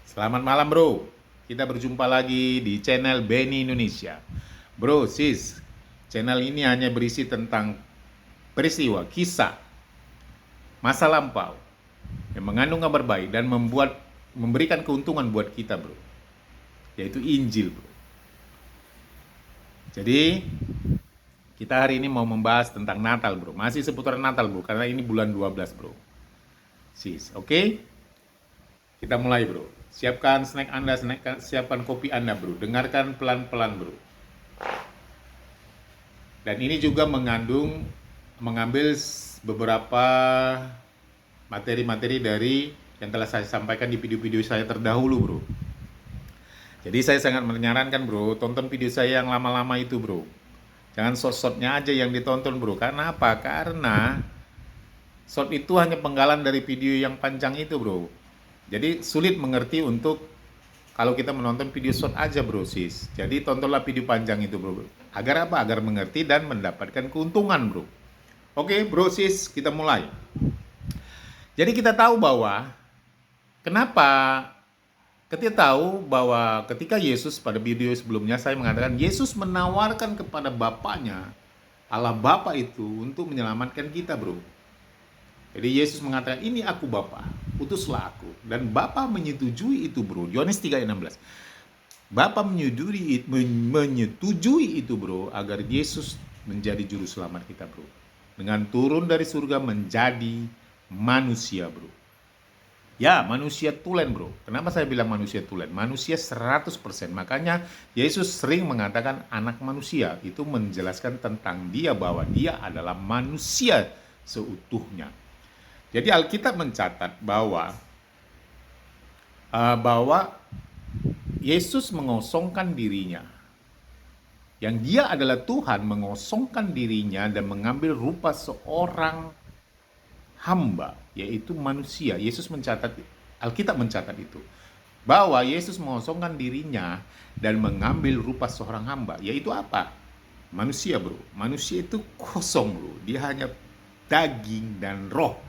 Selamat malam bro, kita berjumpa lagi di channel Benny Indonesia. Bro, sis, channel ini hanya berisi tentang peristiwa, kisah, masa lampau yang mengandung kabar baik dan memberikan keuntungan buat kita bro, yaitu Injil bro. Jadi, kita hari ini mau membahas tentang Natal bro, masih seputar Natal bro, karena ini bulan 12 bro. Sis, oke? Kita mulai bro. Siapkan snack Anda, siapkan kopi Anda bro. Dengarkan pelan-pelan bro. Dan ini juga mengambil beberapa materi-materi dari yang telah saya sampaikan di video-video saya terdahulu bro. Jadi saya sangat menyarankan bro, tonton video saya yang lama-lama itu bro. Jangan short-shortnya aja yang ditonton bro. Karena apa? Karena short itu hanya penggalan dari video yang panjang itu bro. Jadi sulit mengerti untuk kalau kita menonton video short aja bro sis. Jadi tontonlah video panjang itu bro. Agar apa? Agar mengerti dan mendapatkan keuntungan bro. Oke bro sis, kita mulai. Jadi kita tahu bahwa kenapa ketika Yesus pada video sebelumnya saya mengatakan Yesus menawarkan kepada Bapaknya, Allah Bapa itu untuk menyelamatkan kita bro. Jadi Yesus mengatakan, ini aku Bapa, utuslah aku. Dan Bapa menyetujui itu bro, Yohanes 3:16. Bapa menyetujui itu bro, agar Yesus menjadi juru selamat kita bro. Dengan turun dari surga menjadi manusia bro. Ya, manusia tulen bro. Kenapa saya bilang manusia tulen? Manusia 100%. Makanya Yesus sering mengatakan anak manusia. Itu menjelaskan tentang dia bahwa dia adalah manusia seutuhnya. Jadi Alkitab mencatat bahwa Yesus mengosongkan dirinya. Yang dia adalah Tuhan mengosongkan dirinya dan mengambil rupa seorang hamba, yaitu manusia. Alkitab mencatat itu. Bahwa Yesus mengosongkan dirinya dan mengambil rupa seorang hamba, yaitu apa? Manusia bro. Manusia itu kosong bro. Dia hanya daging dan roh.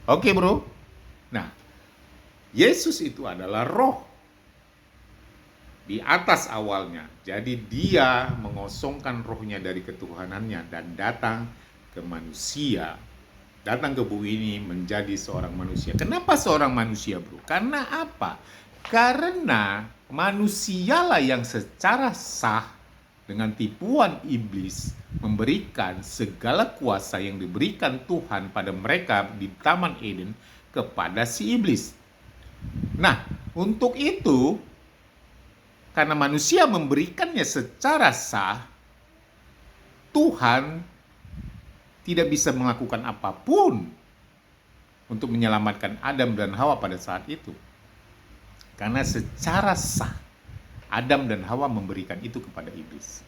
Oke bro. Nah, Yesus itu adalah roh di atas awalnya. Jadi dia mengosongkan rohnya dari ketuhanannya dan datang ke manusia. Datang ke bumi ini menjadi seorang manusia. Kenapa seorang manusia bro? Karena apa? Karena manusialah yang secara sah dengan tipuan iblis memberikan segala kuasa yang diberikan Tuhan pada mereka di Taman Eden kepada si iblis. Nah, untuk itu, karena manusia memberikannya secara sah, Tuhan tidak bisa melakukan apapun untuk menyelamatkan Adam dan Hawa pada saat itu. Karena secara sah, Adam dan Hawa memberikan itu kepada iblis.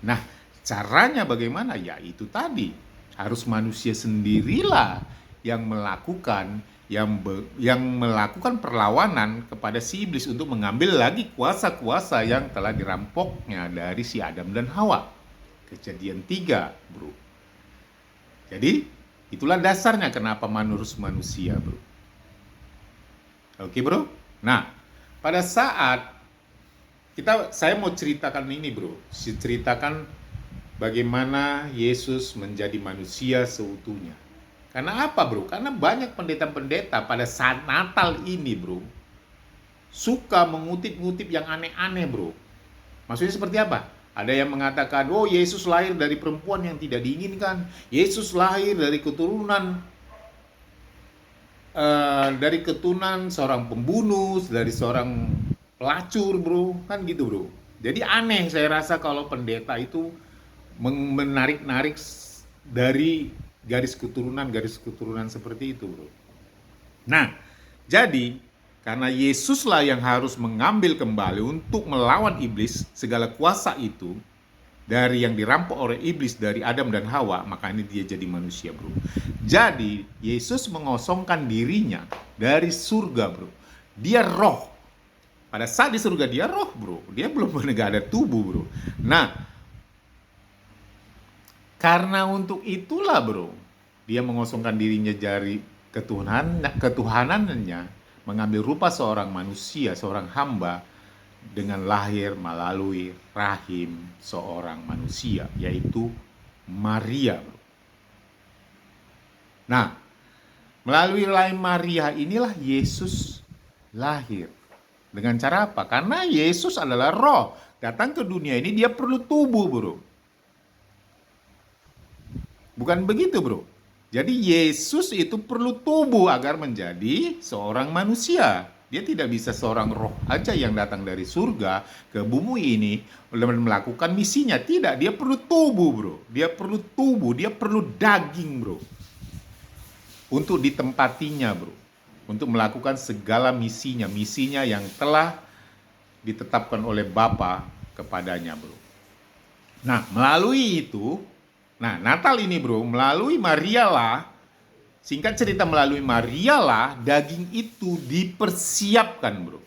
Nah, caranya bagaimana? Ya itu tadi. Harus manusia sendirilah yang melakukan perlawanan kepada si iblis untuk mengambil lagi kuasa-kuasa yang telah dirampoknya dari si Adam dan Hawa. Kejadian 3, bro. Jadi, itulah dasarnya kenapa manusia, bro. Oke, bro? Nah, pada saat saya mau ceritakan ini, bro. Ceritakan bagaimana Yesus menjadi manusia seutuhnya. Karena apa, bro? Karena banyak pendeta-pendeta pada saat Natal ini, bro, suka mengutip-ngutip yang aneh-aneh, bro. Maksudnya seperti apa? Ada yang mengatakan, oh Yesus lahir dari perempuan yang tidak diinginkan. Yesus lahir dari keturunan seorang pembunuh, dari seorang pelacur bro, kan gitu bro. Jadi aneh saya rasa kalau pendeta itu menarik-narik dari garis keturunan seperti itu bro. Nah, jadi karena Yesuslah yang harus mengambil kembali untuk melawan iblis, segala kuasa itu dari yang dirampok oleh iblis dari Adam dan Hawa, makanya dia jadi manusia bro. Jadi Yesus mengosongkan dirinya dari surga bro. Dia roh. Pada saat di surga dia roh bro. Dia belum ada tubuh bro. Nah, karena untuk itulah bro, dia mengosongkan dirinya dari ketuhanannya mengambil rupa seorang manusia, seorang hamba, dengan lahir melalui rahim seorang manusia, yaitu Maria. Nah, melalui rahim Maria inilah Yesus lahir. Dengan cara apa? Karena Yesus adalah roh. Datang ke dunia ini dia perlu tubuh, bro. Bukan begitu, bro. Jadi Yesus itu perlu tubuh agar menjadi seorang manusia. Dia tidak bisa seorang roh aja yang datang dari surga ke bumi ini melakukan misinya. Tidak, dia perlu tubuh, bro. Dia perlu tubuh, dia perlu daging, bro. Untuk ditempatinya, bro. Untuk melakukan segala misinya. Misinya yang telah ditetapkan oleh Bapa kepadanya, bro. Nah, melalui itu, nah, Natal ini, bro, melalui Marialah, singkat cerita, melalui Marialah daging itu dipersiapkan, bro.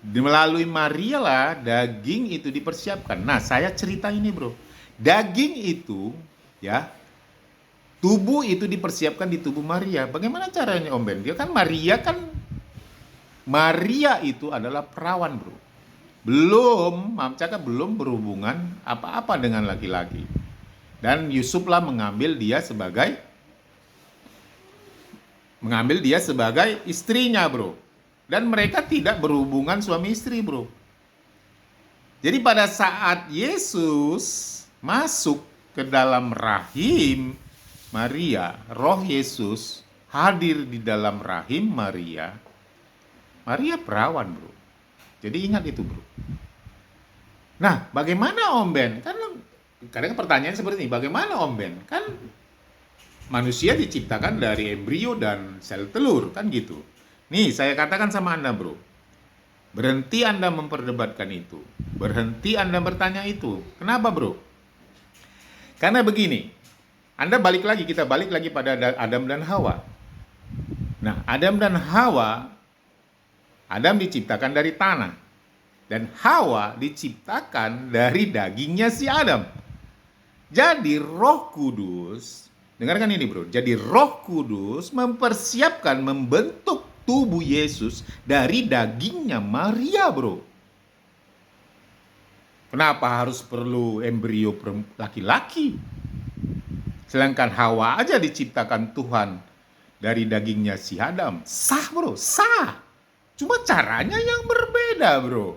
Melalui Marialah daging itu dipersiapkan. Nah, saya cerita ini, bro. Daging itu, ya, tubuh itu dipersiapkan di tubuh Maria. Bagaimana caranya, Om Ben? Dia kan Maria itu adalah perawan, bro. Maaf cakap, belum berhubungan apa-apa dengan laki-laki. Dan Yusuflah mengambil dia sebagai istrinya, bro. Dan mereka tidak berhubungan suami istri, bro. Jadi pada saat Yesus masuk ke dalam rahim Maria, roh Yesus hadir di dalam rahim Maria. Maria perawan, bro. Jadi ingat itu, bro. Nah, bagaimana, Om Ben? Kan kadang pertanyaan seperti ini, bagaimana, Om Ben? Kan manusia diciptakan dari embrio dan sel telur, kan gitu. Nih, saya katakan sama Anda, bro. Berhenti Anda memperdebatkan itu. Berhenti Anda bertanya itu. Kenapa, bro? Karena begini, kita balik lagi pada Adam dan Hawa. Nah, Adam diciptakan dari tanah. Dan Hawa diciptakan dari dagingnya si Adam. Jadi Roh Kudus, dengarkan ini, bro. Jadi Roh Kudus mempersiapkan, membentuk tubuh Yesus dari dagingnya Maria, bro. Kenapa harus perlu embrio laki-laki? Sedangkan Hawa aja diciptakan Tuhan dari dagingnya si Adam. Sah, bro, sah. Cuma caranya yang berbeda, bro.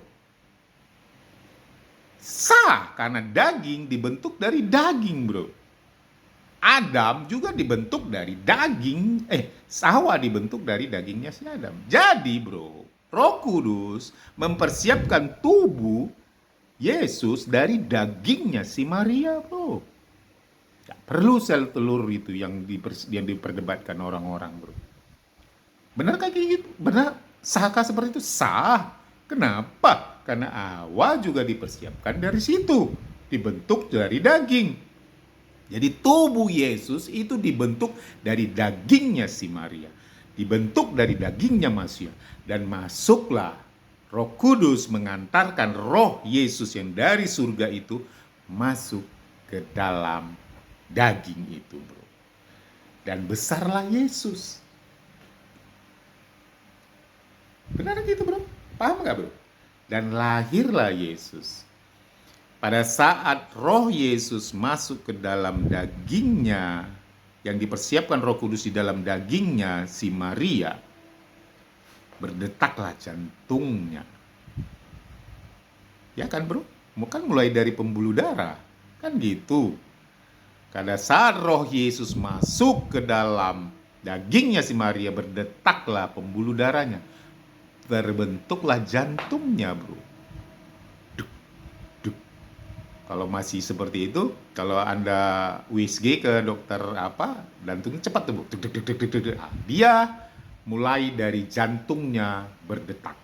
Sah, karena daging dibentuk dari daging, bro. Adam juga dibentuk dari daging, Hawa dibentuk dari dagingnya si Adam. Jadi, bro, Roh Kudus mempersiapkan tubuh Yesus dari dagingnya si Maria, bro. Gak perlu sel telur itu yang diperdebatkan orang-orang, bro. Benar kayak gitu? Benar? Sahkah seperti itu? Sah. Kenapa? Karena Hawa juga dipersiapkan dari situ. Dibentuk dari daging. Jadi tubuh Yesus itu dibentuk dari dagingnya si Maria. Dibentuk dari dagingnya Masia. Dan masuklah Roh Kudus mengantarkan roh Yesus yang dari surga itu masuk ke dalam daging itu, bro. Dan besarlah Yesus. Benar gitu, bro? Paham gak, bro? Dan lahirlah Yesus. Pada saat roh Yesus masuk ke dalam dagingnya, yang dipersiapkan Roh Kudus di dalam dagingnya si Maria, berdetaklah jantungnya. Ya kan, bro? Kan mulai dari pembuluh darah. Kan gitu. Pada saat roh Yesus masuk ke dalam dagingnya si Maria, berdetaklah pembuluh darahnya. Terbentuklah jantungnya, bro. Duk, duk. Kalau masih seperti itu, kalau Anda USG ke dokter jantungnya cepat tuh, bro. Duk, duk, duk, duk, duk. Dia mulai dari jantungnya berdetak.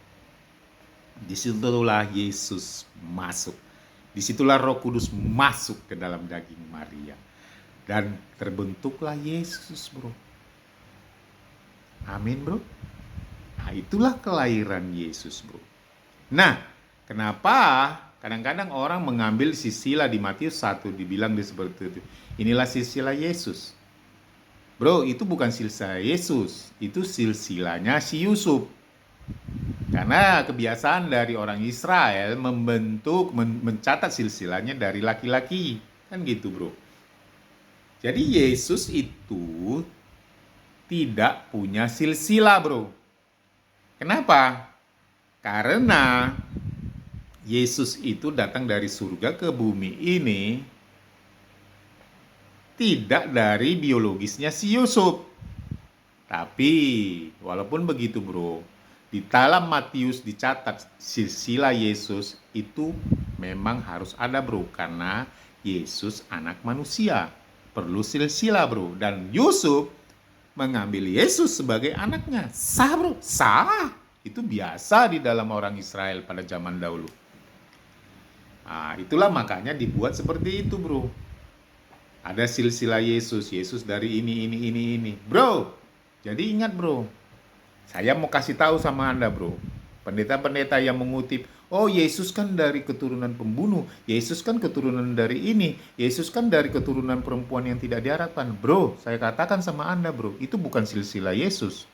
Disitulah Yesus masuk. Disitulah Roh Kudus masuk ke dalam daging Maria. Dan terbentuklah Yesus, bro. Amin, bro. Nah, itulah kelahiran Yesus, bro. Nah, kenapa kadang-kadang orang mengambil silsilah di Matius 1 dibilang seperti itu. Inilah silsilah Yesus. Bro, itu bukan silsilah Yesus. Itu silsilahnya si Yusuf. Karena kebiasaan dari orang Israel mencatat silsilahnya dari laki-laki. Kan gitu, bro. Jadi Yesus itu tidak punya silsilah, bro. Kenapa? Karena Yesus itu datang dari surga ke bumi ini tidak dari biologisnya si Yusuf. Tapi walaupun begitu, bro, di dalam Matius dicatat silsilah Yesus itu memang harus ada, bro, karena Yesus anak manusia, perlu silsilah, bro. Dan Yusuf mengambil Yesus sebagai anaknya. Sah, bro, sah. Itu biasa di dalam orang Israel pada zaman dahulu. Nah, itulah makanya dibuat seperti itu, bro. Ada silsilah Yesus, Yesus dari ini. Bro, jadi ingat, bro. Saya mau kasih tahu sama Anda, bro. Pendeta-pendeta yang mengutip, oh Yesus kan dari keturunan pembunuh, Yesus kan keturunan dari ini, Yesus kan dari keturunan perempuan yang tidak diharapkan. Bro, saya katakan sama Anda, bro, itu bukan silsilah Yesus.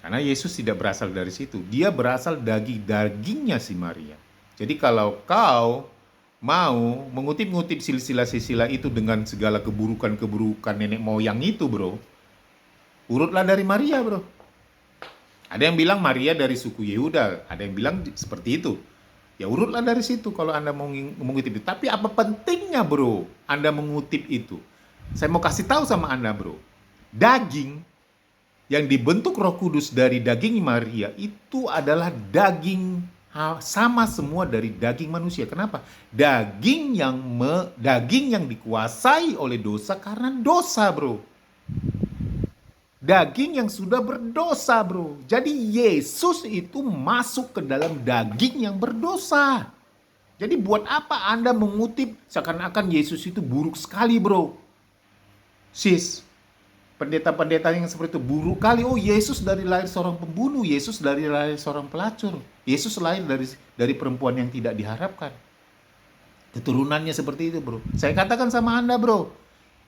Karena Yesus tidak berasal dari situ. Dia berasal dari dagingnya si Maria. Jadi kalau kau mau mengutip-ngutip silsilah-silsilah itu dengan segala keburukan-keburukan nenek moyang itu, bro, urutlah dari Maria, bro. Ada yang bilang Maria dari suku Yehuda, ada yang bilang seperti itu. Ya urutlah dari situ kalau Anda mau mengutip itu. Tapi apa pentingnya, bro, Anda mengutip itu? Saya mau kasih tahu sama Anda, bro. Daging yang dibentuk Roh Kudus dari daging Maria itu adalah daging sama semua dari daging manusia. Kenapa? Daging yang dikuasai oleh dosa karena dosa, bro. Daging yang sudah berdosa, bro. Jadi Yesus itu masuk ke dalam daging yang berdosa. Jadi buat apa Anda mengutip seakan-akan Yesus itu buruk sekali, bro? Sis, pendeta-pendeta yang seperti itu buruk kali. Oh, Yesus dari lahir seorang pembunuh, Yesus dari lahir seorang pelacur, Yesus lahir dari perempuan yang tidak diharapkan. Keturunannya seperti itu, bro. Saya katakan sama Anda, bro,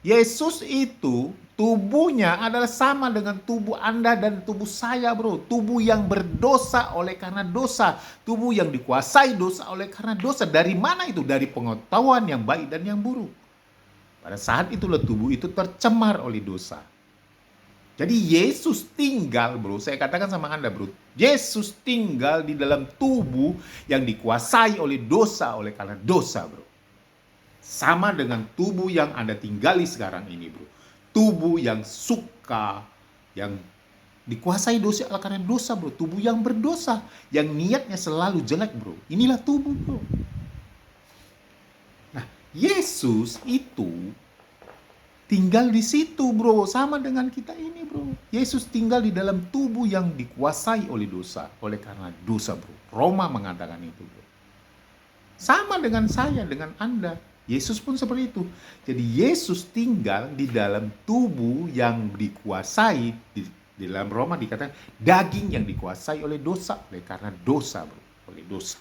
Yesus itu tubuhnya adalah sama dengan tubuh Anda dan tubuh saya, bro. Tubuh yang berdosa oleh karena dosa, tubuh yang dikuasai dosa oleh karena dosa. Dari mana itu? Dari pengetahuan yang baik dan yang buruk. Pada saat itulah tubuh itu tercemar oleh dosa. Jadi Yesus tinggal, bro, saya katakan sama Anda, bro, Yesus tinggal di dalam tubuh yang dikuasai oleh dosa, oleh karena dosa, bro. Sama dengan tubuh yang Anda tinggali sekarang ini, bro. Tubuh yang suka, yang dikuasai dosa oleh karena dosa, bro. Tubuh yang berdosa, yang niatnya selalu jelek, bro. Inilah tubuh, bro. Nah, Yesus itu tinggal di situ, bro, sama dengan kita ini, bro. Yesus tinggal di dalam tubuh yang dikuasai oleh dosa, oleh karena dosa, bro. Roma mengatakan itu, bro. Sama dengan saya, dengan Anda. Yesus pun seperti itu. Jadi Yesus tinggal di dalam tubuh yang dikuasai, di dalam Roma dikatakan daging yang dikuasai oleh dosa, oleh karena dosa, bro. Oleh dosa.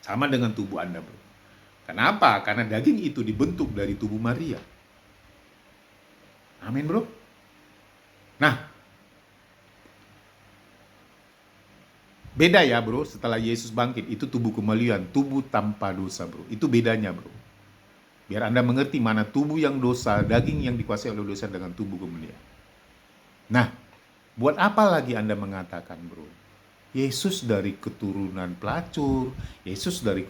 Sama dengan tubuh Anda, bro. Kenapa? Karena daging itu dibentuk dari tubuh Maria. Amin, bro. Nah, beda ya, bro, setelah Yesus bangkit, itu tubuh kembalian, tubuh tanpa dosa, bro. Itu bedanya, bro. Biar Anda mengerti mana tubuh yang dosa, daging yang dikuasai oleh dosa dengan tubuh kembalian. Nah, buat apa lagi Anda mengatakan, bro? Yesus dari keturunan pelacur, Yesus dari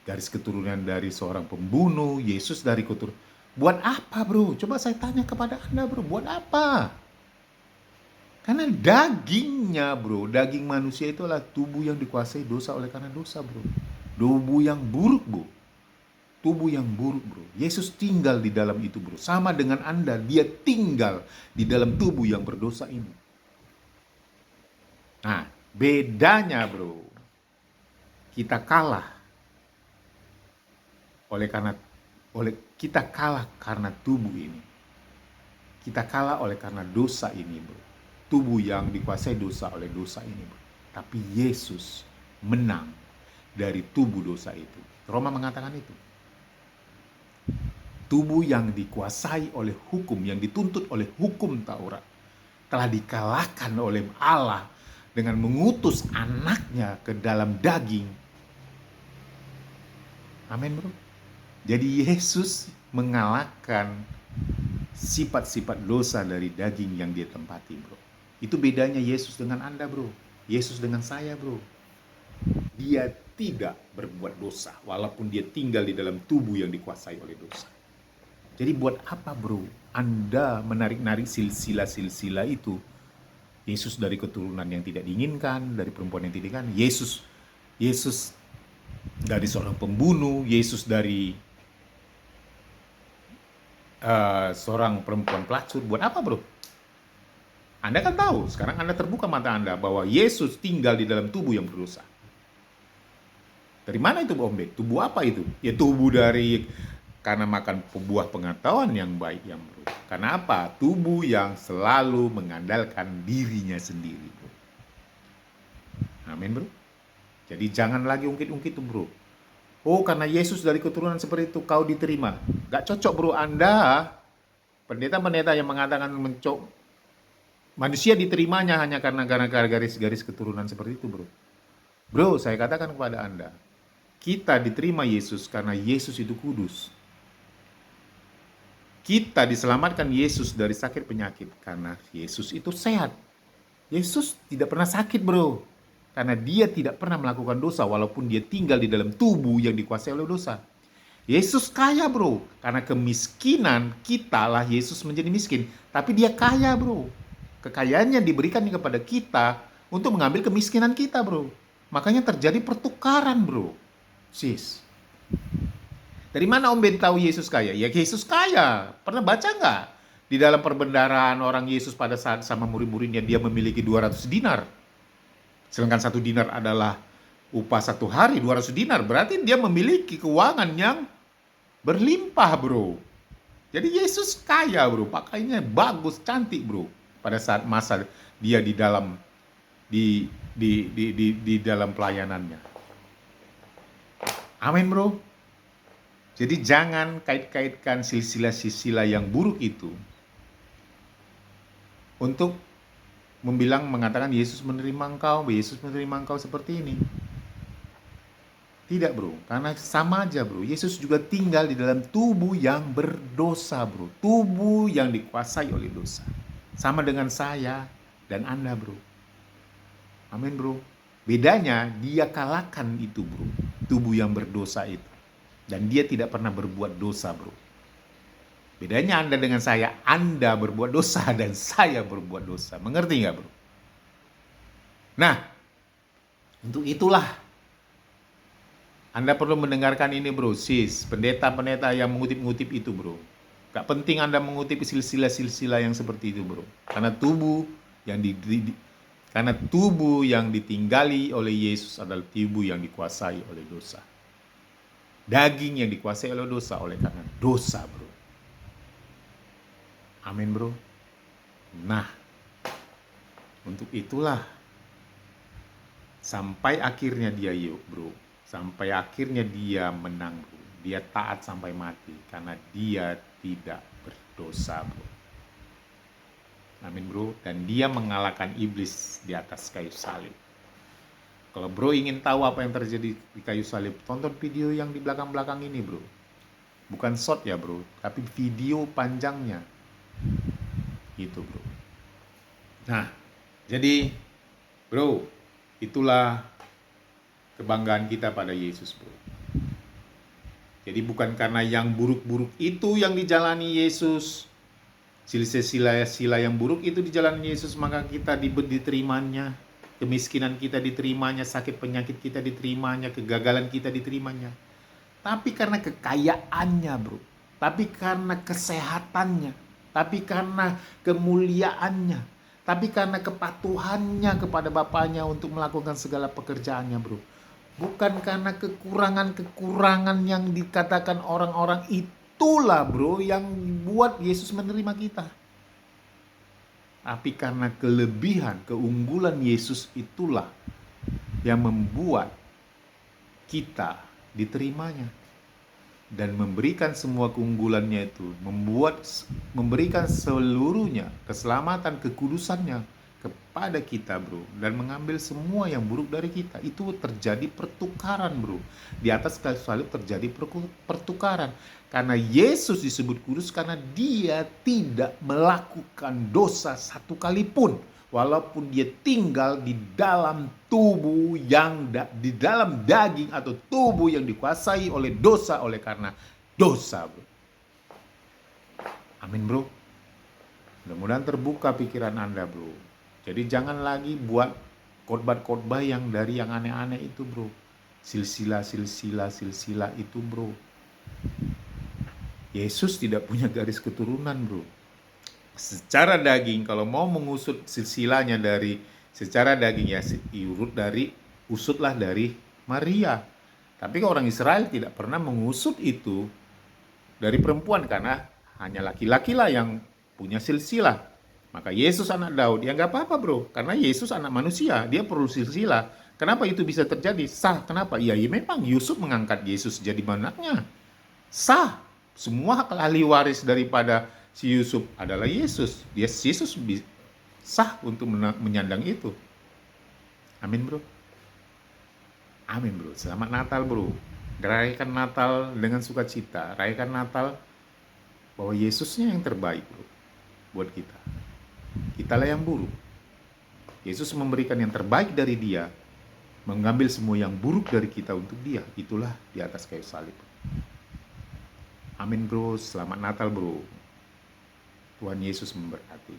garis keturunan dari seorang pembunuh, Yesus dari keturunan. Buat apa, bro? Coba saya tanya kepada Anda, bro. Buat apa? Karena dagingnya, bro, daging manusia itu adalah tubuh yang dikuasai dosa oleh karena dosa, bro. Tubuh yang buruk, bro. Tubuh yang buruk, bro. Yesus tinggal di dalam itu, bro. Sama dengan Anda, dia tinggal di dalam tubuh yang berdosa ini. Nah, bedanya, bro, kita kalah kita kalah karena tubuh ini. Kita kalah oleh karena dosa ini, bro. Tubuh yang dikuasai dosa oleh dosa ini, bro. Tapi Yesus menang dari tubuh dosa itu. Roma mengatakan itu. Tubuh yang dikuasai oleh hukum, yang dituntut oleh hukum Taurat. telah dikalahkan oleh Allah dengan mengutus anaknya ke dalam daging. Amin bro. Jadi Yesus mengalahkan sifat-sifat dosa dari daging yang dia tempati bro. Itu bedanya Yesus dengan Anda bro. Yesus dengan saya bro. Dia tidak berbuat dosa walaupun dia tinggal di dalam tubuh yang dikuasai oleh dosa. Jadi buat apa bro Anda menarik-narik silsilah-silsilah itu? Yesus dari keturunan yang tidak diinginkan, dari perempuan yang tidak diinginkan. Yesus dari seorang pembunuh, Yesus dari seorang perempuan pelacur. Buat apa bro? Anda kan tahu, sekarang Anda terbuka mata Anda bahwa Yesus tinggal di dalam tubuh yang berdosa. Dari mana itu Om Ben? Tubuh apa itu? Ya tubuh dari karena makan buah pengetahuan yang baik yang buruk. Karena apa? Tubuh yang selalu mengandalkan dirinya sendiri bro. Amin bro. Jadi jangan lagi ungkit-ungkit tuh bro. Oh karena Yesus dari keturunan seperti itu kau diterima. Gak cocok bro. Anda pendeta-pendeta yang mengatakan manusia diterimanya hanya karena garis-garis keturunan seperti itu bro. Bro saya katakan kepada Anda, kita diterima Yesus karena Yesus itu kudus. Kita diselamatkan Yesus dari sakit penyakit karena Yesus itu sehat. Yesus tidak pernah sakit bro. Karena dia tidak pernah melakukan dosa walaupun dia tinggal di dalam tubuh yang dikuasai oleh dosa. Yesus kaya bro. Karena kemiskinan kita lah Yesus menjadi miskin. Tapi dia kaya bro. Kekayaannya diberikan kepada kita untuk mengambil kemiskinan kita bro. Makanya terjadi pertukaran bro. Sis. Dari mana Om Ben tahu Yesus kaya? Ya Yesus kaya. Pernah baca nggak? Di dalam perbendaharaan orang Yesus pada saat sama murid-muridnya dia memiliki 200 dinar. Sedangkan 1 dinar adalah upah 1 hari, 200 dinar. Berarti dia memiliki keuangan yang berlimpah bro. Jadi Yesus kaya bro. Pakainya bagus, cantik bro. Pada saat masa dia di dalam di dalam pelayanannya. Amin bro. Jadi jangan kait-kaitkan silsilah-silsilah yang buruk itu untuk mengatakan Yesus menerima engkau seperti ini. Tidak bro, karena sama aja bro. Yesus juga tinggal di dalam tubuh yang berdosa bro. Tubuh yang dikuasai oleh dosa. Sama dengan saya dan Anda bro. Amin bro. Bedanya dia kalahkan itu bro. Tubuh yang berdosa itu. Dan dia tidak pernah berbuat dosa bro. Bedanya Anda dengan saya, Anda berbuat dosa dan saya berbuat dosa. Mengerti nggak bro? Nah, untuk itulah Anda perlu mendengarkan ini bro, sis. Pendeta-pendeta yang mengutip-ngutip itu bro. Gak penting Anda mengutip silsilah-silsilah yang seperti itu bro. Karena tubuh yang ditinggali oleh Yesus adalah tubuh yang dikuasai oleh dosa. Daging yang dikuasai oleh dosa oleh karena dosa bro. Amin bro. Nah, untuk itulah sampai akhirnya dia bro. Sampai akhirnya dia menang bro. Dia taat sampai mati karena dia tidak berdosa bro. Amin bro. Dan dia mengalahkan iblis di atas kayu salib. Kalau bro ingin tahu apa yang terjadi di kayu salib, tonton video yang di belakang-belakang ini bro. Bukan short ya bro, tapi video panjangnya. Gitu bro. Nah, jadi bro, itulah kebanggaan kita pada Yesus bro. Jadi bukan karena yang buruk-buruk itu yang dijalani Yesus, sila-sila yang buruk itu dijalani Yesus, maka kita diterimanya. Kemiskinan kita diterimanya, sakit penyakit kita diterimanya, kegagalan kita diterimanya. Tapi karena kekayaannya bro, tapi karena kesehatannya, tapi karena kemuliaannya, tapi karena kepatuhannya kepada Bapaknya untuk melakukan segala pekerjaannya bro. Bukan karena kekurangan-kekurangan yang dikatakan orang-orang itulah bro yang buat Yesus menerima kita. Tapi karena kelebihan, keunggulan Yesus itulah yang membuat kita diterimanya. dan memberikan semua keunggulannya itu, memberikan seluruhnya, keselamatan, kekudusannya kepada kita, bro, dan mengambil semua yang buruk dari kita. Itu terjadi pertukaran, bro. Di atas kayu salib terjadi pertukaran. Karena Yesus disebut kudus karena dia tidak melakukan dosa satu kali pun, walaupun dia tinggal di dalam tubuh yang di dalam daging atau tubuh yang dikuasai oleh dosa, oleh karena dosa, bro. Amin, bro. Mudah-mudahan terbuka pikiran Anda, bro. Jadi jangan lagi buat khotbah-khotbah yang dari yang aneh-aneh itu, bro. Silsilah itu, bro. Yesus tidak punya garis keturunan, bro. Secara daging, kalau mau mengusut silsilahnya dari secara daging, ya usutlah dari Maria. Tapi orang Israel tidak pernah mengusut itu dari perempuan, karena hanya laki-laki lah yang punya silsilah. Maka Yesus anak Daud, ya nggak apa-apa, bro, karena Yesus anak manusia, dia perlu silsilah. Kenapa itu bisa terjadi? Sah. Kenapa? Ya memang Yusuf mengangkat Yesus jadi anaknya. Sah. Semua ahli waris daripada si Yusuf adalah Yesus. Yesus sah untuk menyandang itu. Amin, bro. Amin, bro. Selamat Natal, bro. Rayakan Natal dengan sukacita. Rayakan Natal bahwa Yesusnya yang terbaik, bro, buat kita. Kitalah yang buruk. Yesus memberikan yang terbaik dari dia, mengambil semua yang buruk dari kita untuk dia. Itulah di atas kayu salib. Amin, bro. Selamat Natal, bro. Tuhan Yesus memberkati.